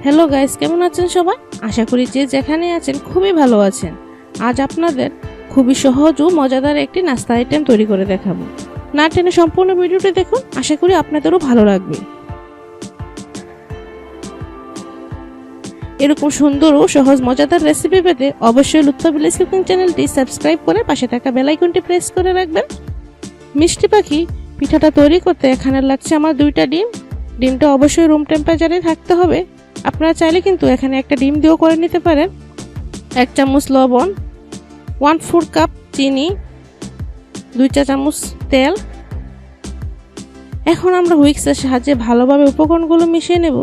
Hello guys, কেমন আছেন সবাই? আশা করি যে যেখানে আছেন খুবই ভালো আছেন। আজ আপনাদের খুবই সহজ ও মজাদার একটি নাস্তা আইটেম তৈরি করে দেখাবো। না টেনে সম্পূর্ণ ভিডিওটি দেখুন, আশা করি আপনাদেরও ভালো লাগবে। এরকম সুন্দর ও সহজ মজাদার রেসিপি পেতে অবশ্যই লুৎফা ভিলেজ কুকিং চ্যানেলটি সাবস্ক্রাইব করে পাশে থাকা বেল আইকনটি প্রেস করে রাখবেন। মিষ্টি পাখি পিঠাটা তৈরি করতে এখানে লাগছে আমার 2টা ডিম। ডিমটা অবশ্যই রুম টেম্পারেচারে থাকতে হবে। আপনারা চাইলে কিন্তু এখানে একটা ডিম দিয়েও করে নিতে পারেন। 1 চামচ লবণ, 1/4 কাপ চিনি, 2 চা চামচ তেল। এখন আমরা হুইক্সের সাহায্যে ভালোভাবে উপকরণগুলো মিশিয়ে নেব।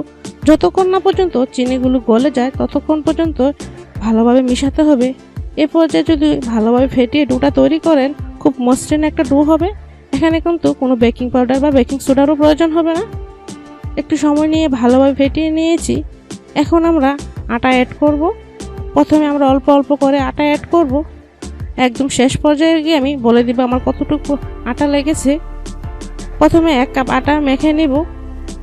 যতক্ষণ না পর্যন্ত চিনিগুলো গলে যায় ততক্ষণ পর্যন্ত ভালোভাবে মিশাতে হবে। এ পর্যায়ে যদি ভালোভাবে ফেটিয়ে ডোটা তৈরি করেন, খুব মসৃণ একটা ডো হবে। এখানে কিন্তু কোনো বেকিং পাউডার বা বেকিং সোডারও প্রয়োজন হবে না। একটু সময় নিয়ে ভালোভাবে ফেটিয়ে নিয়েছি। এখন আমরা আটা অ্যাড করব। প্রথমে আমরা অল্প অল্প করে আটা অ্যাড করব। একদম শেষ পর্যায়ে গিয়ে আমি বলে দিব আমার কতটুকু আটা লেগেছে। প্রথমে 1 কাপ আটা মেখে নেব।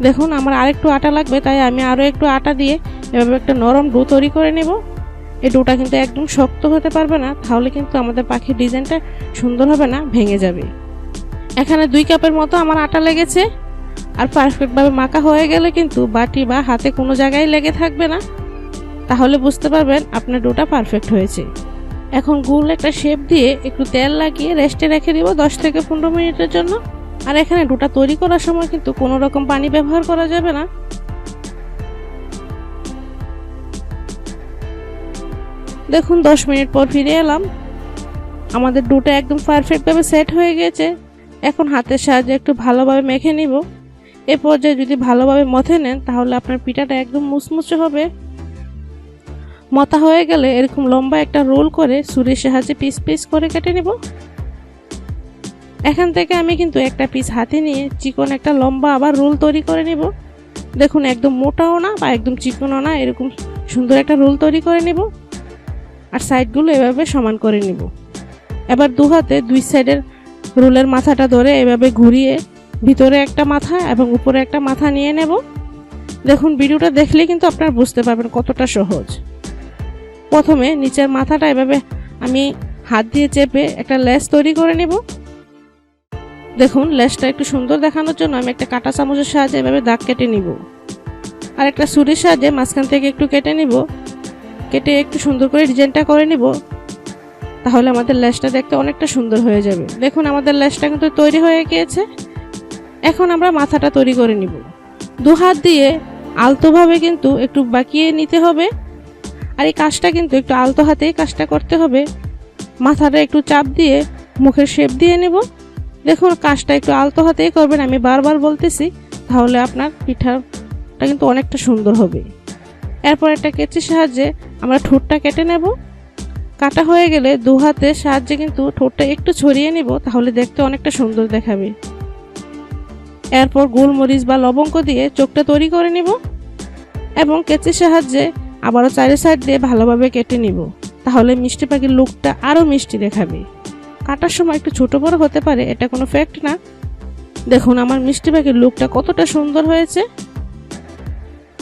দেখুন আমার আরেকটু আটা লাগবে, তাই আমি আরও একটু আটা দিয়ে এভাবে একটা নরম ডো তৈরি করে নেব। এই ডোটা কিন্তু একদম শক্ত হতে পারবে না, তাহলে কিন্তু আমাদের পাখির ডিজাইনটা সুন্দর হবে না, ভেঙে যাবে। এখানে 2 কাপের মতো আমার আটা লেগেছে। আর পারফেক্টভাবে মাখা হয়ে গেলে কিন্তু বাটি বা হাতে কোনো জায়গায় লেগে থাকবে না, তাহলে বুঝতে পারবেন আপনার ডোটা পারফেক্ট হয়েছে। এখন গোল একটা শেপ দিয়ে একটু তেল লাগিয়ে রেস্টে রেখে দিব 10 থেকে 15 মিনিটের জন্য। আর এখানে ডোটা তৈরি করার সময় কিন্তু কোনো রকম পানি ব্যবহার করা যাবে না। দেখুন 10 মিনিট পর ফিরে এলাম। আমাদের ডোটা একদম পারফেক্টভাবে সেট হয়ে গেছে। এখন হাতের সাহায্যে একটু ভালোভাবে মেখে নিব। এ পর্যায়ে যদি ভালোভাবে মথে নেন তাহলে আপনার পিঠাটা একদম মুচমুচে হবে। মথা হয়ে গেলে এরকম লম্বা একটা রোল করে ছুরির সাহায্যে পিস পিস করে কেটে নেব। এখান থেকে আমি কিন্তু একটা পিস হাতে নিয়ে চিকন একটা লম্বা আবার রোল তৈরি করে নেব। দেখুন একদম মোটাও না বা একদম চিকনও না, এরকম সুন্দর একটা রোল তৈরি করে নেব। আর সাইডগুলো এভাবে সমান করে নেব। এবার 2 হাতে 2 সাইডের রোলের মাথাটা ধরে এভাবে ঘুরিয়ে ভিতরে একটা মাথা এবং উপরে একটা মাথা নিয়ে নেব। দেখুন ভিডিওটা দেখলে কিন্তু আপনারা বুঝতে পারবেন কতটা সহজ। প্রথমে নিচের মাথাটা এভাবে আমি হাত দিয়ে চেপে একটা লেস তৈরি করে নেব। দেখুন লেসটা একটু সুন্দর দেখানোর জন্য আমি একটা কাঁটা চামচের সাহায্যে এভাবে দাগ কেটে নিব। আর একটা ছুরির সাহায্যে মাঝখান থেকে একটু কেটে নিব। কেটে একটু সুন্দর করে ডিজাইনটা করে নিব, তাহলে আমাদের লেসটা দেখতে অনেকটা সুন্দর হয়ে যাবে। দেখুন আমাদের লেসটা কিন্তু তৈরি হয়ে গিয়েছে। এখন আমরা মাথাটা তৈরি করে নিব। 2 হাত দিয়ে আলতোভাবে কিন্তু একটু বাঁকিয়ে নিতে হবে। আর এই কাজটা কিন্তু একটু আলতো হাতেই কাজটা করতে হবে। মাথাটা একটু চাপ দিয়ে মুখের শেপ দিয়ে নেব। দেখুন কাজটা একটু আলতো হাতেই করবেন, আমি বারবার বলতেছি, তাহলে আপনার পিঠাটা কিন্তু অনেকটা সুন্দর হবে। এরপর একটা কেচির সাহায্যে আমরা ঠোঁটটা কেটে নেব। কাটা হয়ে গেলে 2 হাতের সাহায্যে কিন্তু ঠোঁটটা একটু ছড়িয়ে নেব, তাহলে দেখতে অনেকটা সুন্দর দেখাবে। এরপর গোলমরিচ বা লবঙ্গ দিয়ে চোখটা তৈরি করে নিব এবং কেচির সাহায্যে আবারও 4 সাইড দিয়ে ভালোভাবে কেটে নিব, তাহলে মিষ্টি পাখির লুকটা আরও মিষ্টি দেখাবে। কাটার সময় একটু ছোট বড় হতে পারে, এটা কোনো ফ্যাক্ট না। দেখুন আমার মিষ্টি পাখির লুকটা কতটা সুন্দর হয়েছে।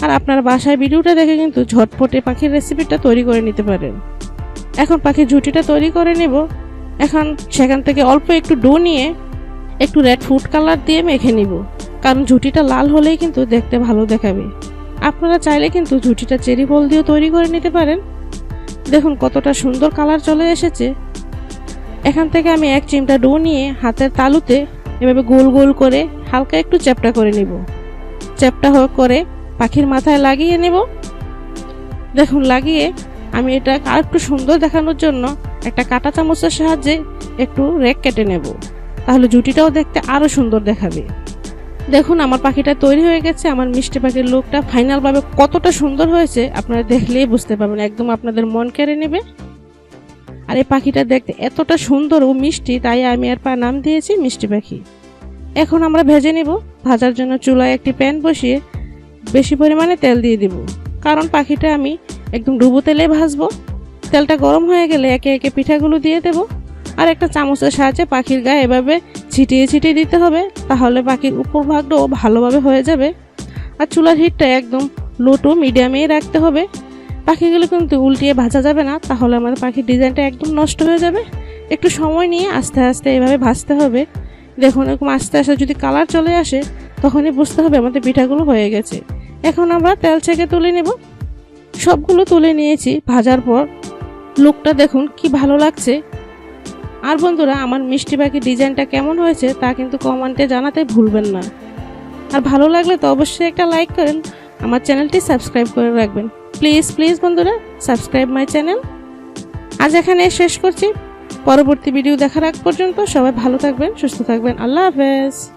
আর আপনার বাসায় ভিডিওটা দেখে কিন্তু ঝটপটে পাখির রেসিপিটা তৈরি করে নিতে পারেন। এখন পাখির ঝুঁটিটা তৈরি করে নেব। এখন সেখান থেকে অল্প একটু ডো নিয়ে একটু রেড ফুড কালার দিয়ে মেখে নিব, কারণ ঝুঁটিটা লাল হলেই কিন্তু দেখতে ভালো দেখাবে। আপনারা চাইলে কিন্তু ঝুঁটিটা চেরি ফল দিয়েও তৈরি করে নিতে পারেন। দেখুন কতটা সুন্দর কালার চলে এসেছে। এখান থেকে আমি 1 চিমটা ডো নিয়ে হাতের তালুতে এভাবে গোল গোল করে হালকা একটু চ্যাপটা করে নিব। চ্যাপটা করে পাখির মাথায় লাগিয়ে নেব। দেখুন লাগিয়ে আমি এটা আর একটু সুন্দর দেখানোর জন্য একটা কাঁটা চামচের সাহায্যে একটু রেক কেটে নেব, তাহলে জুটিটাও দেখতে আরও সুন্দর দেখাবে। দেখুন আমার পাখিটা তৈরি হয়ে গেছে। আমার মিষ্টি পাখির লুকটা ফাইনালভাবে কতটা সুন্দর হয়েছে আপনারা দেখলেই বুঝতে পারবেন, একদম আপনাদের মন কেড়ে নেবে। আর এই পাখিটা দেখতে এতটা সুন্দর ও মিষ্টি, তাই আমি এর নাম দিয়েছি মিষ্টি পাখি। এখন আমরা ভেজে নেব। ভাজার জন্য চুলায় একটি প্যান বসিয়ে বেশি পরিমাণে তেল দিয়ে দিব, কারণ পাখিটা আমি একদম ডুবো তেলে ভাজবো। তেলটা গরম হয়ে গেলে একে একে পিঠাগুলো দিয়ে দেব। আর একটা চামচের সাহায্যে পাখির গায়ে এভাবে ছিটিয়ে ছিটিয়ে দিতে হবে, তাহলে পাখির উপর ভাগটাও ভালোভাবে হয়ে যাবে। আর চুলার হিটটা একদম লো টু মিডিয়ামেই রাখতে হবে। পাখিগুলো কিন্তু উল্টিয়ে ভাজা যাবে না, তাহলে আমাদের পাখির ডিজাইনটা একদম নষ্ট হয়ে যাবে। একটু সময় নিয়ে আস্তে আস্তে এইভাবে ভাজতে হবে। দেখুন এরকম আস্তে আস্তে যদি কালার চলে আসে তখনই বুঝতে হবে আমাদের পিঠাগুলো হয়ে গেছে। এখন আমরা তেল ছেঁকে তুলে নেব। সবগুলো তুলে নিয়েছি ভাজার পর। লুকটা দেখুন কি ভালো লাগছে। আর বন্ধুরা, আমার মিষ্টি পাখির ডিজাইনটা কেমন হয়েছে তা কিন্তু কমেন্টে জানাতে ভুলবেন না। আর ভালো লাগলে তো অবশ্যই একটা লাইক করেন, আমার চ্যানেলটি সাবস্ক্রাইব করে রাখবেন। প্লিজ প্লিজ বন্ধুরা, সাবস্ক্রাইব মাই চ্যানেল। আজ এখানে শেষ করছি। পরবর্তী ভিডিও দেখার আগ পর্যন্ত সবাই ভালো থাকবেন, সুস্থ থাকবেন। আল্লাহ হাফেজ।